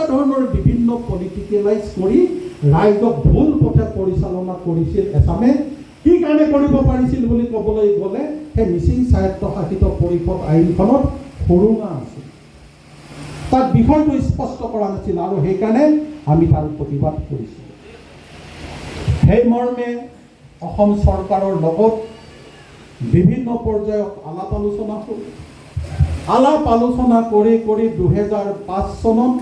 ধৰণৰ বিভিন্ন পলিটিকেলাইজ কৰি ৰাইজক ভুল পথে পৰিচালনা কৰিছিল এছামে। কি কাৰণে কৰিব পাৰিছিল বুলি ক'বলৈ গ'লে সেই মিচিং স্বায়ত্তশাসিত পৰিষদ আইনখনত সুৰুঙা আছিল, তাত বিষয়টো স্পষ্ট কৰা নাছিল, আৰু সেইকাৰণে আমি তাৰ প্ৰতিবাদ কৰিছিলোঁ। সেই মৰ্মে অসম চৰকাৰৰ লগত বিভিন্ন পৰ্যায়ত আলাপ আলোচনা হ'ল। আলাপ আলোচনা কৰি 2005 চনত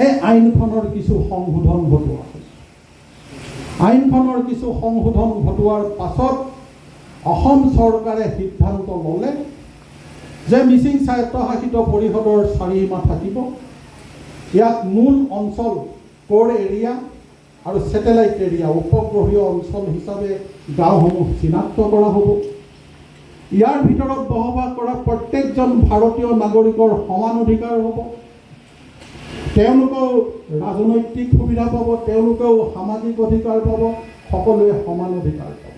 এই আইনখনৰ কিছু সংশোধন ঘটোৱা হ'ল। আইনখনৰ কিছু সংশোধন ঘটোৱাৰ পাছত অসম চৰকাৰে সিদ্ধান্ত ল'লে যে মিচিং স্বায়ত্তশাসিত পৰিষদৰ চাৰিসীমা থাকিব। ইয়াত মূল অঞ্চল কোৰ এৰিয়া আৰু ছেটেলাইট এৰিয়া উপগ্ৰহীয় অঞ্চল হিচাপে গাঁওসমূহ চিনাক্ত কৰা হ'ব। ইয়াৰ ভিতৰত বসবাস কৰা প্ৰত্যেকজন ভাৰতীয় নাগৰিকৰ সমান অধিকাৰ হ'ব। তেওঁলোকেও ৰাজনৈতিক সুবিধা পাব, তেওঁলোকেও সামাজিক অধিকাৰ পাব, সকলোৱে সমান অধিকাৰ পাব।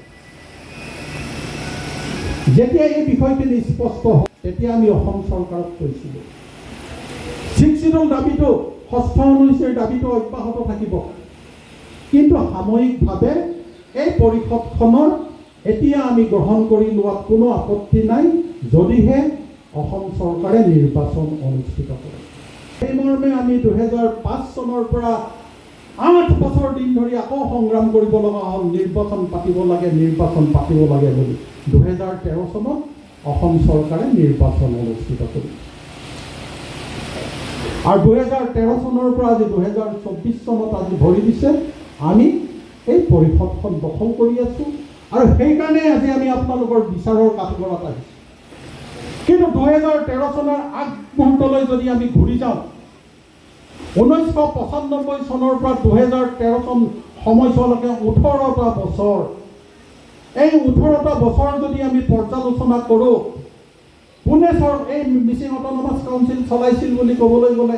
যেতিয়া এই বিষয়খিনি স্পষ্ট হয় তেতিয়া আমি অসম চৰকাৰক কৈছিলোঁ 6 শিডিউল দাবীটো, 6ষ্ঠ অনুসূচীৰ দাবীটো অব্যাহত থাকিব, কিন্তু সাময়িকভাৱে এই পৰিষদখনৰ এতিয়া আমি গ্ৰহণ কৰি লোৱাত কোনো আপত্তি নাই, যদিহে অসম চৰকাৰে নিৰ্বাচন অনুষ্ঠিত কৰে। সেই মৰ্মে আমি 2005 চনৰ পৰা 8 বছৰ দিন ধৰি আকৌ সংগ্ৰাম কৰিব লগা হ'ল, নিৰ্বাচন পাতিব লাগে বুলি। 2013 চনত অসম চৰকাৰে নিৰ্বাচন অনুষ্ঠিত কৰিলে, আৰু 2013 চনৰ পৰা আজি 2024 চনত আজি ভৰি দিছে আমি এই পৰিষদখন দখল কৰি আছোঁ, আৰু সেইকাৰণে আজি আমি আপোনালোকৰ বিচাৰৰ কাঠগড়াত আহিছোঁ। কিন্তু 2013 চনৰ আগমুহূৰ্তলৈ যদি আমি ঘূৰি যাওঁ, 1995 চনৰ পৰা 2013 চন সময়ছোৱালৈকে 18টা বছৰ, এই 18টা বছৰ যদি আমি পৰ্যালোচনা কৰোঁ, কোনে এই মিচিং অট'নমাছ কাউন্সিল চলাইছিল বুলি ক'বলৈ গ'লে